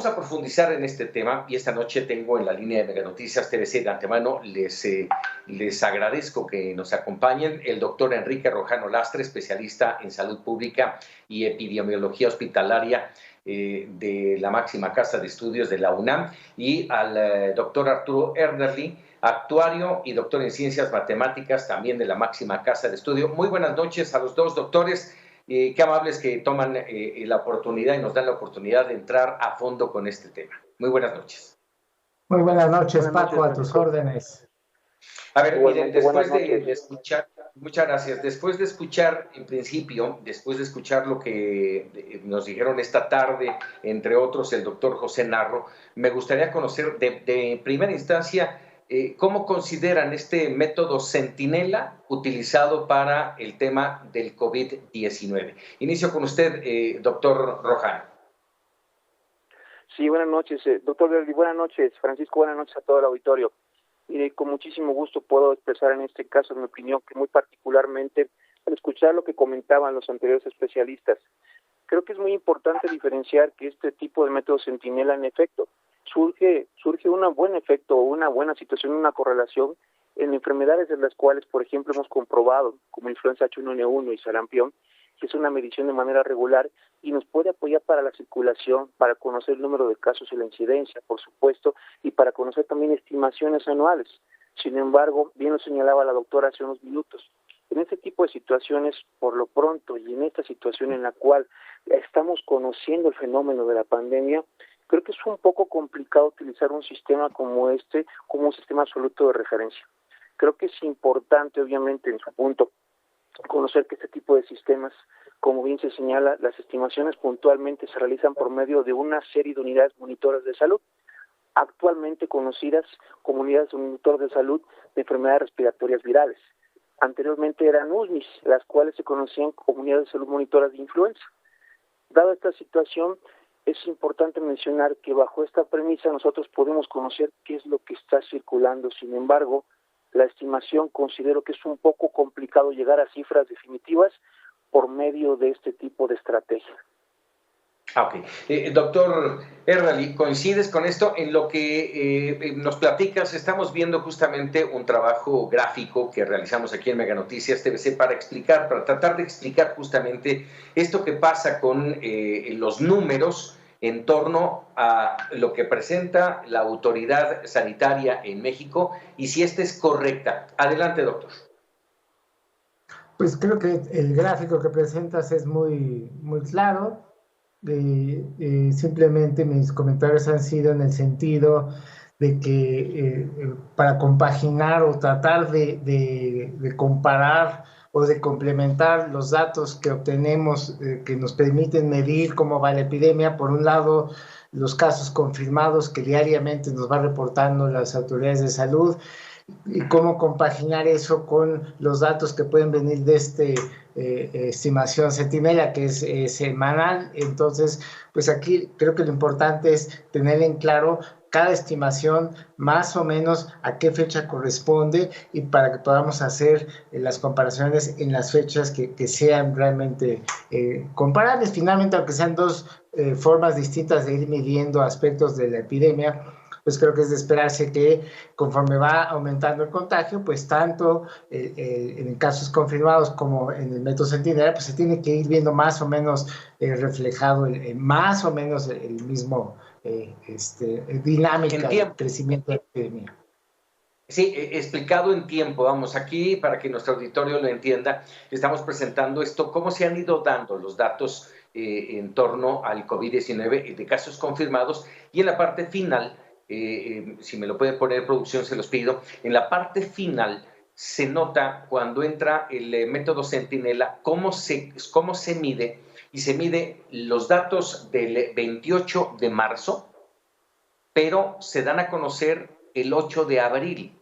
a profundizar en este tema y esta noche tengo en la línea de Mega Noticias TVC de antemano, les agradezco que nos acompañen el doctor Enrique Rojano Lastre, especialista en salud pública y epidemiología hospitalaria de la máxima casa de estudios de la UNAM, y al doctor Arturo Ernderly, actuario y doctor en ciencias matemáticas también de la máxima casa de estudio. Muy buenas noches a los dos doctores. Qué amables que toman la oportunidad y nos dan la oportunidad de entrar a fondo con este tema. Muy buenas noches. Muy buenas noches, Paco, a tus órdenes. A ver, miren, después de escuchar, muchas gracias, después de escuchar en principio, después de escuchar lo que nos dijeron esta tarde, entre otros el doctor José Narro, me gustaría conocer de primera instancia ¿cómo consideran este método Centinela utilizado para el tema del COVID-19? Inicio con usted, doctor Rojano. Sí, buenas noches, doctor Verdi, buenas noches, Francisco, buenas noches a todo el auditorio. Con muchísimo gusto puedo expresar en este caso mi opinión, que muy particularmente al escuchar lo que comentaban los anteriores especialistas, creo que es muy importante diferenciar que este tipo de método Centinela, en efecto, surge un buen efecto o una buena situación, una correlación en enfermedades de las cuales, por ejemplo, hemos comprobado, como influenza H1N1 y sarampión, que es una medición de manera regular y nos puede apoyar para la circulación, para conocer el número de casos y la incidencia, por supuesto, y para conocer también estimaciones anuales. Sin embargo, bien lo señalaba la doctora hace unos minutos, en este tipo de situaciones, por lo pronto, y en esta situación en la cual estamos conociendo el fenómeno de la pandemia, creo que es un poco complicado utilizar un sistema como este como un sistema absoluto de referencia. Creo que es importante, obviamente, en su punto, conocer que este tipo de sistemas, como bien se señala, las estimaciones puntualmente se realizan por medio de una serie de unidades monitoras de salud, actualmente conocidas como unidades monitoras de salud de enfermedades respiratorias virales. Anteriormente eran USMIs, las cuales se conocían como unidades de salud monitoras de influenza. Dada esta situación, es importante mencionar que bajo esta premisa nosotros podemos conocer qué es lo que está circulando. Sin embargo, la estimación considero que es un poco complicado llegar a cifras definitivas por medio de este tipo de estrategia. Ok. Doctor Ernderly, ¿coincides con esto? En lo que nos platicas, estamos viendo justamente un trabajo gráfico que realizamos aquí en Mega Noticias TVC para tratar de explicar justamente esto que pasa con los números en torno a lo que presenta la autoridad sanitaria en México y si esta es correcta. Adelante, doctor. Pues creo que el gráfico que presentas es muy claro. Simplemente mis comentarios han sido en el sentido de que para compaginar o tratar de comparar o de complementar los datos que obtenemos que nos permiten medir cómo va la epidemia, por un lado los casos confirmados que diariamente nos va reportando las autoridades de salud, y cómo compaginar eso con los datos que pueden venir de estimación Centinela, que es semanal. Entonces, pues aquí creo que lo importante es tener en claro cada estimación más o menos a qué fecha corresponde y para que podamos hacer las comparaciones en las fechas que sean realmente comparables. Finalmente, aunque sean dos formas distintas de ir midiendo aspectos de la epidemia, pues creo que es de esperarse que conforme va aumentando el contagio, pues tanto en casos confirmados como en el método Centinela, pues se tiene que ir viendo más o menos reflejado más o menos el mismo dinámica de crecimiento de la epidemia. Sí, explicado en tiempo, vamos, aquí para que nuestro auditorio lo entienda, estamos presentando esto, cómo se han ido dando los datos en torno al COVID-19 de casos confirmados, y en la parte final, si me lo pueden poner producción se los pido, en la parte final se nota cuando entra el método Centinela cómo se mide, y se mide los datos del 28 de marzo, pero se dan a conocer el 8 de abril,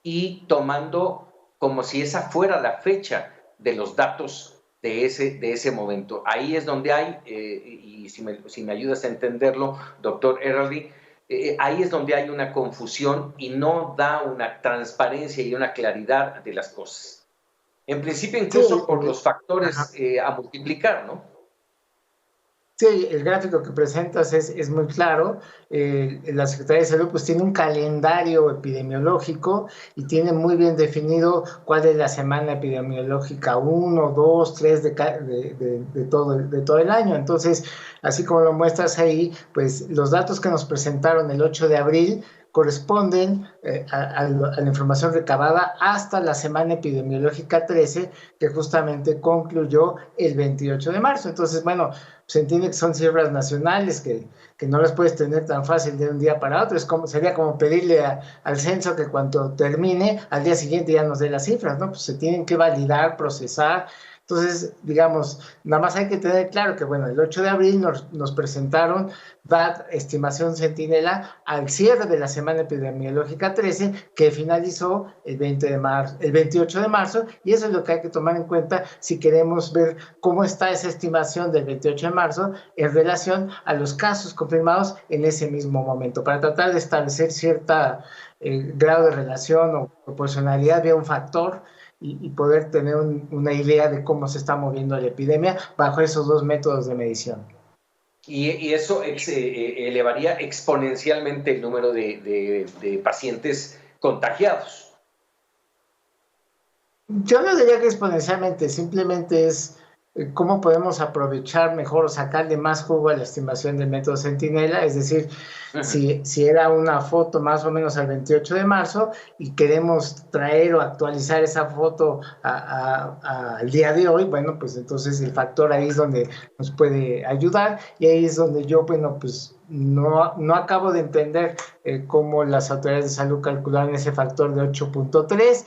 y tomando como si esa fuera la fecha de los datos de ese momento. Ahí es donde hay, y si me ayudas a entenderlo, doctor Ernderly, ahí es donde hay una confusión y no da una transparencia y una claridad de las cosas. En principio, incluso por los factores a multiplicar, ¿no? Sí, el gráfico que presentas es muy claro. La Secretaría de Salud pues tiene un calendario epidemiológico y tiene muy bien definido cuál es la semana epidemiológica 1, 2, 3 de todo el año. Entonces, así como lo muestras ahí, pues los datos que nos presentaron el 8 de abril corresponden a la información recabada hasta la semana epidemiológica 13, que justamente concluyó el 28 de marzo. Entonces, bueno, se entiende que son cifras nacionales que no las puedes tener tan fácil de un día para otro. Sería como pedirle al censo que cuando termine, al día siguiente ya nos dé las cifras, ¿no? Pues se tienen que validar, procesar. Entonces, digamos, nada más hay que tener claro que, bueno, el 8 de abril nos presentaron DAT, estimación centinela, al cierre de la semana epidemiológica 13, que finalizó el 28 de marzo, y eso es lo que hay que tomar en cuenta si queremos ver cómo está esa estimación del 28 de marzo en relación a los casos confirmados en ese mismo momento, para tratar de establecer cierta grado de relación o proporcionalidad de un factor y poder tener una idea de cómo se está moviendo la epidemia bajo esos dos métodos de medición. Y eso elevaría exponencialmente el número de pacientes contagiados. Yo no diría que exponencialmente, simplemente es cómo podemos aprovechar mejor o sacarle más jugo a la estimación del método Centinela, es decir, si era una foto más o menos al 28 de marzo y queremos traer o actualizar esa foto al día de hoy, bueno, pues entonces el factor ahí es donde nos puede ayudar, y ahí es donde yo, bueno, pues no acabo de entender cómo las autoridades de salud calcularon ese factor de 8.3.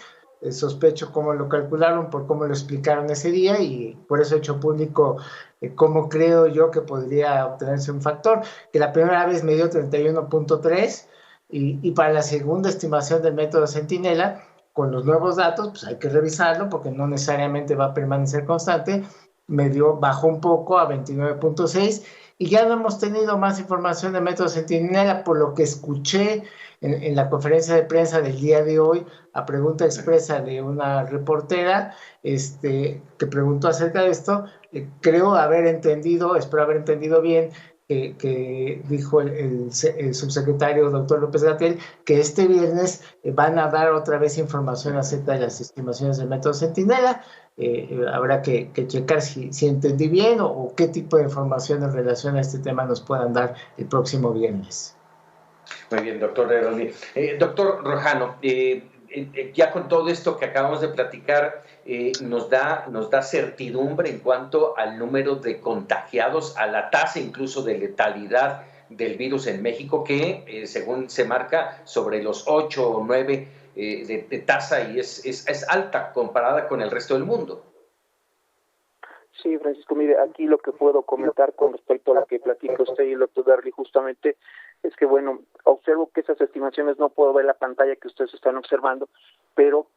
Sospecho cómo lo calcularon por cómo lo explicaron ese día, y por eso he hecho público cómo creo yo que podría obtenerse un factor, que la primera vez me dio 31.3 y para la segunda estimación del método Centinela, con los nuevos datos, pues hay que revisarlo porque no necesariamente va a permanecer constante, bajó un poco a 29.6, y ya no hemos tenido más información del método Centinela, por lo que escuché en la conferencia de prensa del día de hoy, a pregunta expresa de una reportera que preguntó acerca de esto. Espero haber entendido bien que dijo el subsecretario doctor López-Gatell que este viernes van a dar otra vez información acerca de las estimaciones del método Centinela. Habrá que checar si entendí bien o qué tipo de información en relación a este tema nos puedan dar el próximo viernes. Muy bien, doctor Eroli. Doctor Rojano, ya con todo esto que acabamos de platicar, nos da certidumbre en cuanto al número de contagiados, a la tasa incluso de letalidad del virus en México, que según se marca sobre los 8 o 9 de tasa, y es alta comparada con el resto del mundo. Sí, Francisco, mire, aquí lo que puedo comentar con respecto a lo que platica usted y el doctor Darly justamente es que, bueno, observo que esas estimaciones, no puedo ver la pantalla que ustedes están observando, pero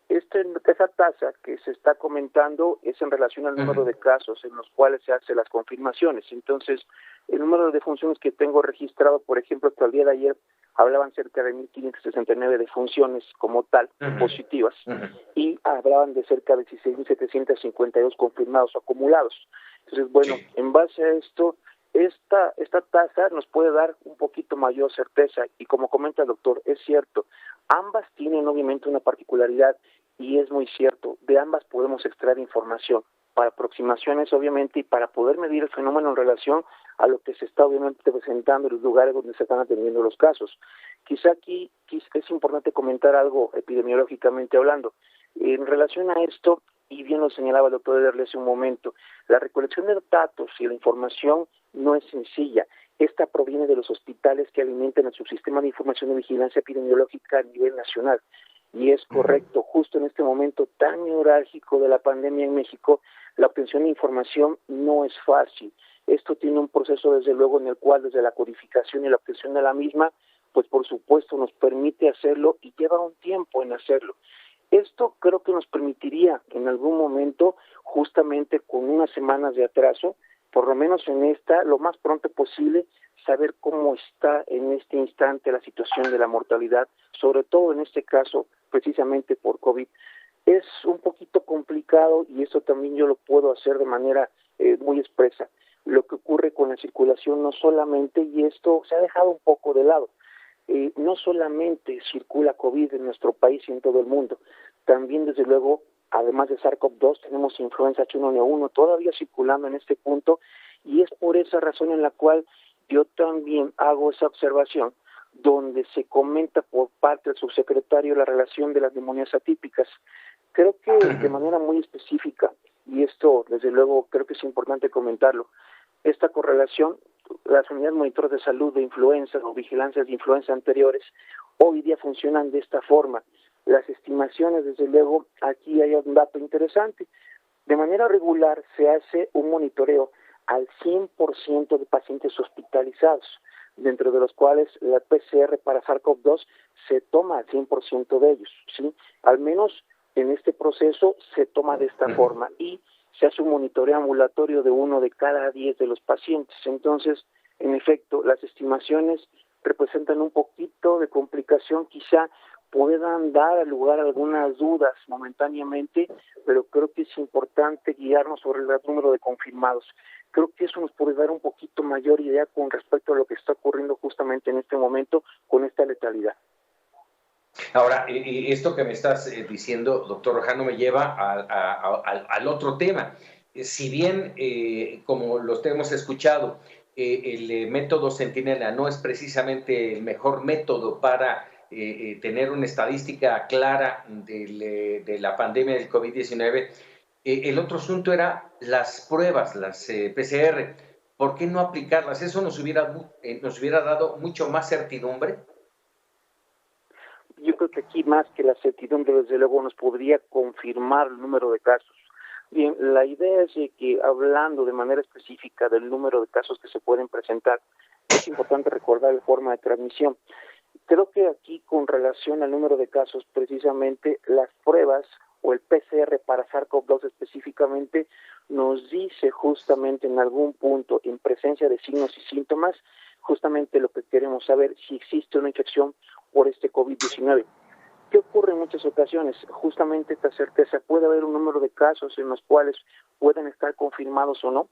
esa tasa que se está comentando es en relación al número de casos en los cuales se hacen las confirmaciones. Entonces, el número de defunciones que tengo registrado, por ejemplo, hasta el día de ayer, hablaban cerca de 1.569 defunciones como tal, positivas, y hablaban de cerca de 16.752 confirmados acumulados. Entonces, bueno, en base a esto, esta tasa nos puede dar un poquito mayor certeza, y como comenta el doctor, es cierto, ambas tienen obviamente una particularidad, y es muy cierto, de ambas podemos extraer información para aproximaciones obviamente y para poder medir el fenómeno en relación a lo que se está obviamente presentando en los lugares donde se están atendiendo los casos. Quizá aquí es importante comentar algo epidemiológicamente hablando. En relación a esto, y bien lo señalaba el doctor Ederle hace un momento, la recolección de datos y la información no es sencilla. Esta proviene de los hospitales que alimentan el subsistema de información de vigilancia epidemiológica a nivel nacional. Y es correcto, justo en este momento tan neurálgico de la pandemia en México, la obtención de información no es fácil. Esto tiene un proceso, desde luego, en el cual desde la codificación y la obtención de la misma, pues por supuesto nos permite hacerlo y lleva un tiempo en hacerlo. Esto creo que nos permitiría en algún momento, justamente con unas semanas de atraso, por lo menos en lo más pronto posible, saber cómo está en este instante la situación de la mortalidad, sobre todo en este caso, precisamente por COVID. Es un poquito complicado, y eso también yo lo puedo hacer de manera muy expresa. lo que ocurre con la circulación no solamente, y esto se ha dejado un poco de lado, no solamente circula COVID en nuestro país y en todo el mundo, también desde luego, además de SARS-CoV-2, tenemos influenza H1N1 todavía circulando en este punto, y es por esa razón en la cual yo también hago esa observación, donde se comenta por parte del subsecretario la relación de las neumonías atípicas. Creo que de manera muy específica, y esto desde luego creo que es importante comentarlo, esta correlación, las unidades monitores de salud de influenza o vigilancias de influenza anteriores, hoy día funcionan de esta forma. Las estimaciones, desde luego, aquí hay un dato interesante. De manera regular se hace un monitoreo al 100% de pacientes hospitalizados, dentro de los cuales la PCR para SARS-CoV-2 se toma al 100% de ellos, ¿sí? Al menos en este proceso se toma de esta forma y se hace un monitoreo ambulatorio de 1 de cada 10 de los pacientes. Entonces, en efecto, las estimaciones representan un poquito de complicación, quizá puedan dar lugar a algunas dudas momentáneamente, pero creo que es importante guiarnos sobre el número de confirmados. Creo que eso nos puede dar un poquito mayor idea con respecto a lo que está ocurriendo justamente en este momento con esta letalidad. Ahora, esto que me estás diciendo, doctor Rojano, me lleva al otro tema. Si bien, como los hemos escuchado, el método Centinela no es precisamente el mejor método para tener una estadística clara de la pandemia del COVID-19, el otro asunto era las pruebas, las PCR. ¿Por qué no aplicarlas? ¿Eso nos hubiera dado mucho más certidumbre? Yo creo que aquí más que la certidumbre, desde luego, nos podría confirmar el número de casos. Bien, la idea es que, hablando de manera específica del número de casos que se pueden presentar, es importante recordar la forma de transmisión. Creo que aquí, con relación al número de casos, precisamente las pruebas o el PCR para SARS-CoV-2 específicamente nos dice justamente en algún punto, en presencia de signos y síntomas, justamente lo que queremos saber, si existe una infección por este COVID-19. ¿Qué ocurre en muchas ocasiones? Justamente esta certeza, puede haber un número de casos en los cuales pueden estar confirmados o no,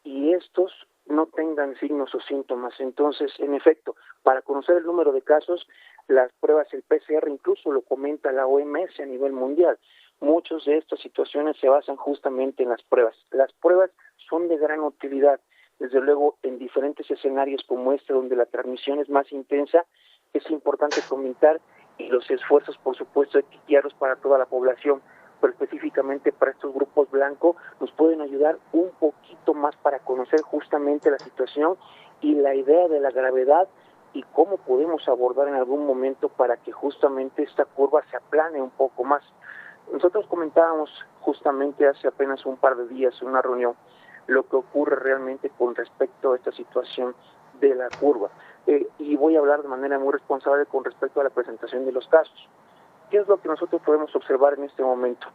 y estos no tengan signos o síntomas. Entonces, en efecto, para conocer el número de casos, las pruebas, el PCR, incluso lo comenta la OMS a nivel mundial. Muchas de estas situaciones se basan justamente en las pruebas. Las pruebas son de gran utilidad, desde luego en diferentes escenarios como este, donde la transmisión es más intensa. Es importante comentar, y los esfuerzos, por supuesto, hay que guiarlos para toda la población, pero específicamente para estos grupos blancos, nos pueden ayudar un poquito más para conocer justamente la situación y la idea de la gravedad y cómo podemos abordar en algún momento para que justamente esta curva se aplane un poco más. Nosotros comentábamos justamente hace apenas un par de días en una reunión lo que ocurre realmente con respecto a esta situación de la curva. Y voy a hablar de manera muy responsable con respecto a la presentación de los casos. ¿Qué es lo que nosotros podemos observar en este momento?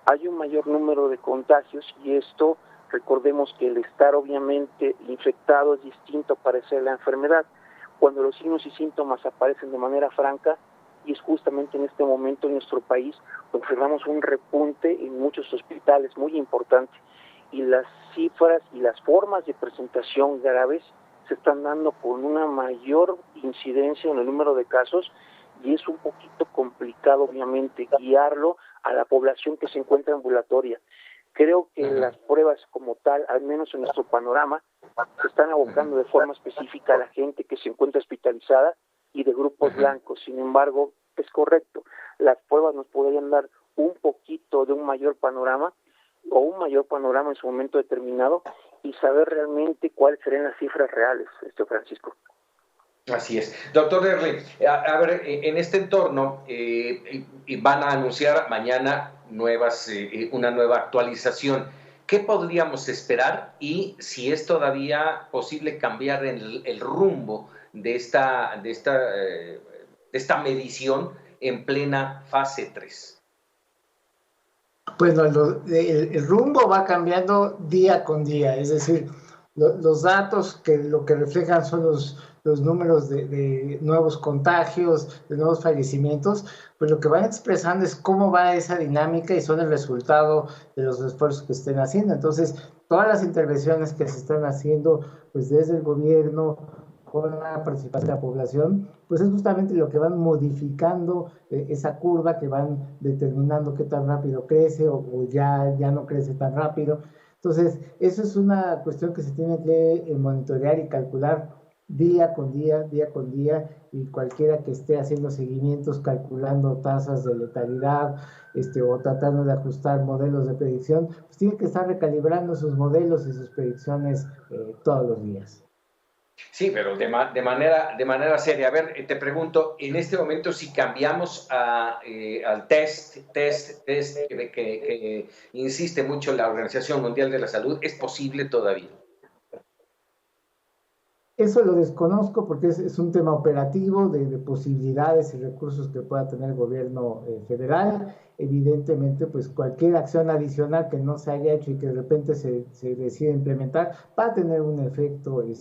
Hay un mayor número de contagios y esto, recordemos que el estar obviamente infectado es distinto a padecer la enfermedad. Cuando los signos y síntomas aparecen de manera franca, y es justamente en este momento en nuestro país, observamos un repunte en muchos hospitales muy importante y las cifras y las formas de presentación graves se están dando con una mayor incidencia en el número de casos y es un poquito complicado obviamente guiarlo a la población que se encuentra ambulatoria. Creo que las pruebas como tal, al menos en nuestro panorama, se están abocando de forma específica a la gente que se encuentra hospitalizada y de grupos blancos. Sin embargo, es correcto, las pruebas nos podrían dar un poquito de un mayor panorama o un mayor panorama en su momento determinado y saber realmente cuáles serían las cifras reales, Francisco. Así es. Doctor Early, a ver, en este entorno van a anunciar mañana una nueva actualización. ¿Qué podríamos esperar y si es todavía posible cambiar el rumbo de esta medición en plena fase 3? Pues el rumbo va cambiando día con día, es decir, los datos que lo que reflejan son los números de nuevos contagios, de nuevos fallecimientos, pues lo que van expresando es cómo va esa dinámica y son el resultado de los esfuerzos que estén haciendo. Entonces, todas las intervenciones que se están haciendo pues desde el gobierno con la participación de la población, pues es justamente lo que van modificando esa curva, que van determinando qué tan rápido crece o ya no crece tan rápido. Entonces, eso es una cuestión que se tiene que monitorear y calcular día con día, y cualquiera que esté haciendo seguimientos, calculando tasas de letalidad, o tratando de ajustar modelos de predicción, pues tiene que estar recalibrando sus modelos y sus predicciones todos los días. Sí, pero de manera seria. A ver, te pregunto, en este momento, si cambiamos al test que insiste mucho la Organización Mundial de la Salud, ¿es posible todavía? Eso lo desconozco porque es un tema operativo de posibilidades y recursos que pueda tener el gobierno federal. Evidentemente, pues cualquier acción adicional que no se haya hecho y que de repente se decida implementar va a tener un efecto en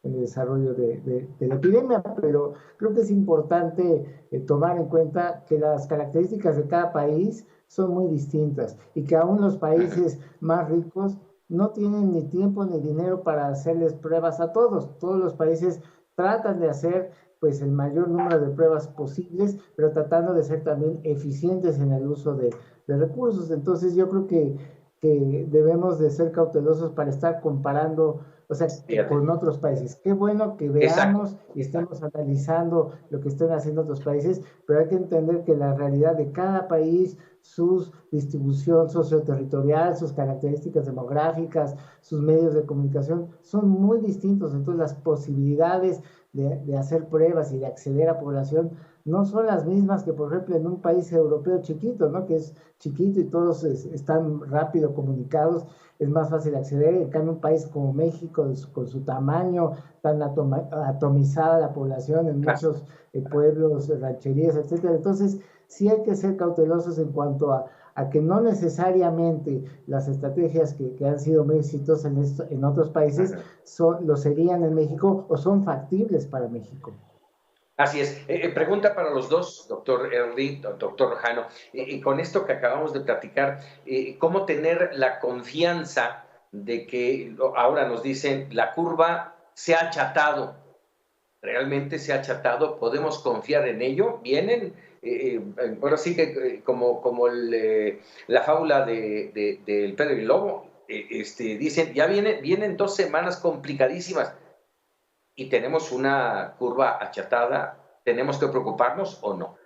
el desarrollo de la epidemia, pero creo que es importante tomar en cuenta que las características de cada país son muy distintas y que aún los países más ricos no tienen ni tiempo ni dinero para hacerles pruebas a todos. Todos los países tratan de hacer pues el mayor número de pruebas posibles, pero tratando de ser también eficientes en el uso de recursos. Entonces yo creo que debemos de ser cautelosos para estar comparando, o sea, con otros países. Qué bueno que veamos y estemos analizando lo que están haciendo otros países, pero hay que entender que la realidad de cada país, su distribución socioterritorial, sus características demográficas, sus medios de comunicación son muy distintos. Entonces las posibilidades de hacer pruebas y de acceder a población no son las mismas que, por ejemplo, en un país europeo chiquito, ¿no? Que es chiquito y todos están rápido comunicados, es más fácil acceder. En cambio, un país como México, con su tamaño, tan atomizada la población en muchos pueblos, rancherías, etcétera. Entonces, sí hay que ser cautelosos en cuanto a que no necesariamente las estrategias que han sido muy exitosas en otros países lo serían en México o son factibles para México. Así es. Pregunta para los dos, doctor Early, doctor Rojano. Con esto que acabamos de platicar, ¿cómo tener la confianza de que ahora nos dicen la curva se ha achatado? ¿Realmente se ha achatado? ¿Podemos confiar en ello? ¿Vienen? Ahora sí que como la fábula del Pedro y el Lobo, dicen, ya vienen 2 semanas complicadísimas. Y tenemos una curva achatada, ¿tenemos que preocuparnos o no?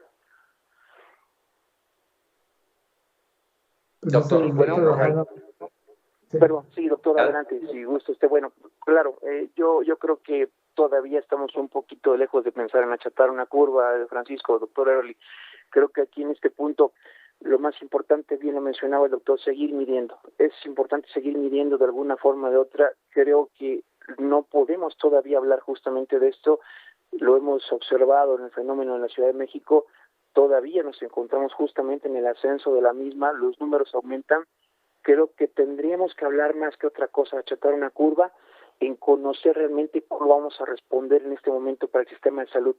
Doctor, perdón, sí, doctor, adelante, si gusta usted. Bueno, claro, yo creo que todavía estamos un poquito lejos de pensar en achatar una curva, Francisco, doctor Early. Creo que aquí en este punto lo más importante, bien lo mencionaba el doctor, seguir midiendo. Es importante seguir midiendo de alguna forma o de otra. Creo que no podemos todavía hablar justamente de esto, lo hemos observado en el fenómeno en la Ciudad de México, todavía nos encontramos justamente en el ascenso de la misma, los números aumentan. Creo que tendríamos que hablar más que otra cosa, achatar una curva, en conocer realmente cómo vamos a responder en este momento para el sistema de salud.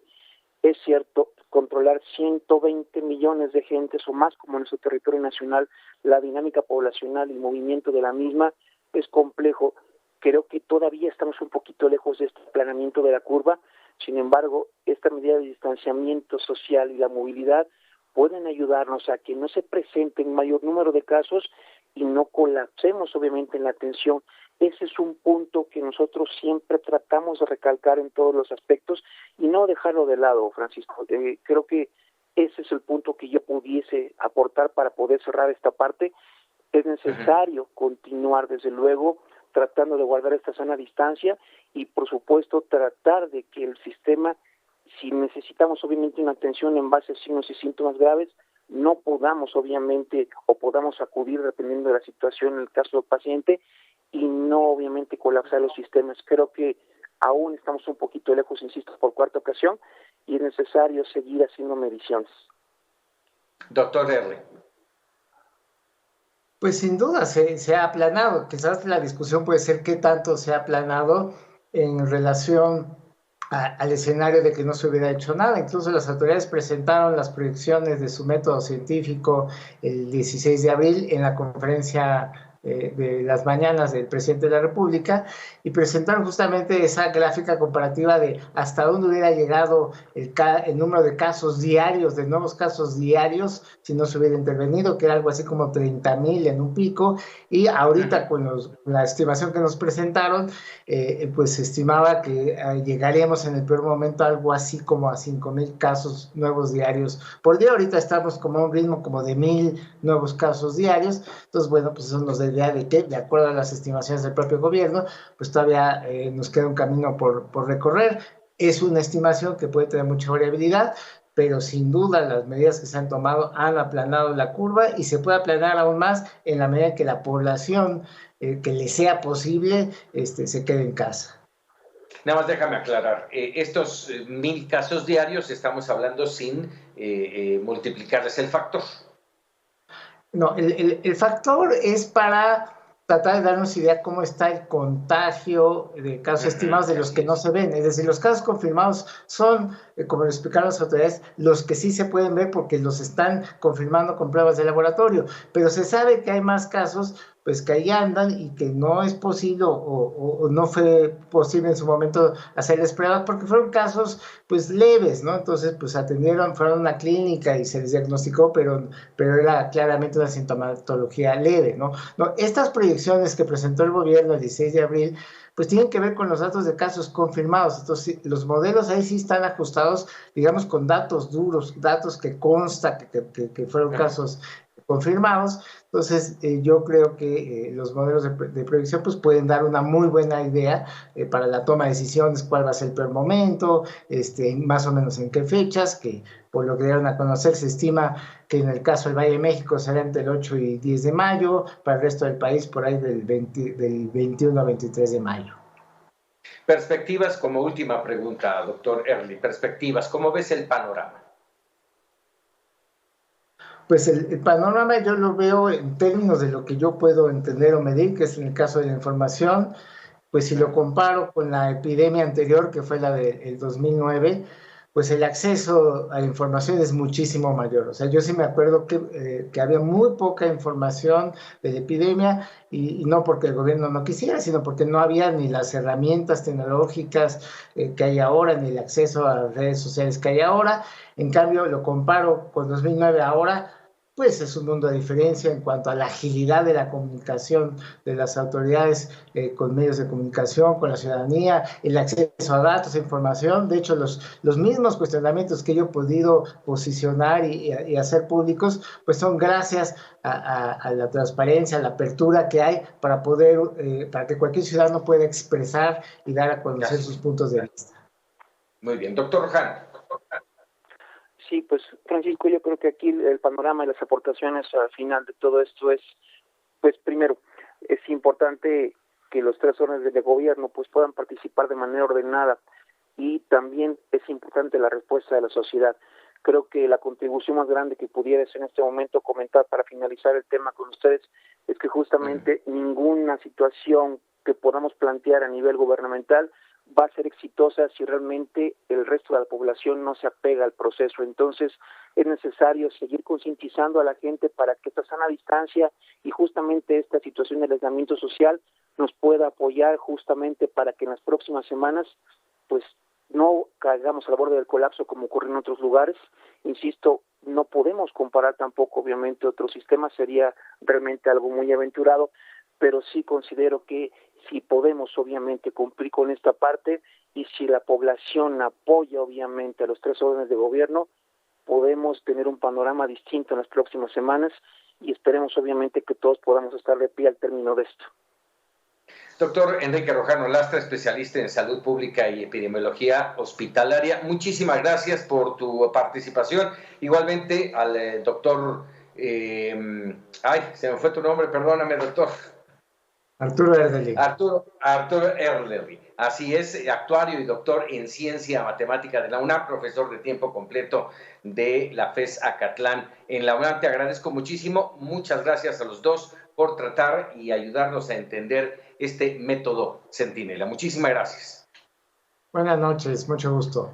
Es cierto, controlar 120 millones de gentes o más como en nuestro territorio nacional, la dinámica poblacional y el movimiento de la misma es complejo. Creo que todavía estamos un poquito lejos de este aplanamiento de la curva. Sin embargo, esta medida de distanciamiento social y la movilidad pueden ayudarnos a que no se presenten mayor número de casos y no colapsemos obviamente en la atención. Ese es un punto que nosotros siempre tratamos de recalcar en todos los aspectos y no dejarlo de lado, Francisco. Creo que ese es el punto que yo pudiese aportar para poder cerrar esta parte. Es necesario continuar, desde luego, tratando de guardar esta sana distancia y, por supuesto, tratar de que el sistema, si necesitamos obviamente una atención en base a signos y síntomas graves, no podamos obviamente o podamos acudir dependiendo de la situación en el caso del paciente y no obviamente colapsar los sistemas. Creo que aún estamos un poquito lejos, insisto, por 4ª ocasión y es necesario seguir haciendo mediciones. Doctor Early. Pues sin duda se ha aplanado. Quizás la discusión puede ser qué tanto se ha aplanado en relación al escenario de que no se hubiera hecho nada. Incluso las autoridades presentaron las proyecciones de su método científico el 16 de abril en la conferencia de las mañanas del presidente de la República, y presentaron justamente esa gráfica comparativa de hasta dónde hubiera llegado el número de casos diarios, de nuevos casos diarios, si no se hubiera intervenido, que era algo así como 30,000 en un pico, y ahorita con la estimación que nos presentaron, pues se estimaba que llegaríamos en el peor momento a algo así como a 5,000 casos nuevos diarios por día. Ahorita estamos como a un ritmo como de 1,000 nuevos casos diarios. Entonces, bueno, pues eso nos da idea de que, de acuerdo a las estimaciones del propio gobierno, pues todavía nos queda un camino por recorrer. Es una estimación que puede tener mucha variabilidad, pero sin duda las medidas que se han tomado han aplanado la curva, y se puede aplanar aún más en la medida que la población que le sea posible se quede en casa. Nada más déjame aclarar, estos 1,000 casos diarios estamos hablando sin multiplicarles el factor. No, el factor es para tratar de darnos idea cómo está el contagio de casos estimados de los que no se ven. Es decir, los casos confirmados son, como lo explicaron las autoridades, los que sí se pueden ver porque los están confirmando con pruebas de laboratorio. Pero se sabe que hay más casos pues que ahí andan y que no es posible o no fue posible en su momento hacerles pruebas porque fueron casos pues leves, ¿no? Entonces pues fueron a una clínica y se les diagnosticó, pero era claramente una sintomatología leve, ¿no? Estas proyecciones que presentó el gobierno el 16 de abril pues tienen que ver con los datos de casos confirmados. Entonces, los modelos ahí sí están ajustados, digamos, con datos duros, datos que consta que fueron casos confirmados. Entonces, yo creo que los modelos de predicción pues pueden dar una muy buena idea para la toma de decisiones, cuál va a ser el peor momento, más o menos en qué fechas, que por lo que dieron a conocer se estima que en el caso del Valle de México será entre el 8 y 10 de mayo, para el resto del país por ahí del 21 a 23 de mayo. Perspectivas, como última pregunta, doctor Early, perspectivas, ¿cómo ves el panorama? Pues el panorama yo lo veo en términos de lo que yo puedo entender o medir, que es en el caso de la información. Pues si lo comparo con la epidemia anterior, que fue la del 2009, pues el acceso a la información es muchísimo mayor. O sea, yo sí me acuerdo que había muy poca información de la epidemia, y no porque el gobierno no quisiera, sino porque no había ni las herramientas tecnológicas que hay ahora, ni el acceso a las redes sociales que hay ahora. En cambio, lo comparo con 2009 ahora, pues es un mundo de diferencia en cuanto a la agilidad de la comunicación de las autoridades con medios de comunicación, con la ciudadanía, el acceso a datos, a información. De hecho, los mismos cuestionamientos que yo he podido posicionar y hacer públicos, pues son gracias a la transparencia, a la apertura que hay para que cualquier ciudadano pueda expresar y dar a conocer sus puntos de vista. Muy bien. Doctor Rojan. Sí, pues Francisco, yo creo que aquí el panorama y las aportaciones al final de todo esto es, pues primero, es importante que los tres órdenes de gobierno pues puedan participar de manera ordenada, y también es importante la respuesta de la sociedad. Creo que la contribución más grande que pudieras en este momento comentar para finalizar el tema con ustedes es que justamente ninguna situación que podamos plantear a nivel gubernamental va a ser exitosa si realmente el resto de la población no se apega al proceso. Entonces es necesario seguir concientizando a la gente para que esta sana distancia y justamente esta situación del aislamiento social nos pueda apoyar justamente para que en las próximas semanas pues no caigamos al borde del colapso como ocurre en otros lugares. Insisto, no podemos comparar tampoco obviamente otros sistemas, sería realmente algo muy aventurado, pero sí considero que si podemos obviamente cumplir con esta parte, y si la población apoya obviamente a los tres órdenes de gobierno, podemos tener un panorama distinto en las próximas semanas, y esperemos obviamente que todos podamos estar de pie al término de esto. Doctor Enrique Rojano Lastra, especialista en salud pública y epidemiología hospitalaria, muchísimas gracias por tu participación. Igualmente al doctor, se me fue tu nombre, perdóname, doctor. Arturo Erdely. Arturo Erdely, así es, actuario y doctor en ciencia matemática de la UNAM, profesor de tiempo completo de la FES Acatlán en la UNAM. Te agradezco muchísimo, muchas gracias a los dos por tratar y ayudarnos a entender este método Centinela. Muchísimas gracias. Buenas noches, mucho gusto.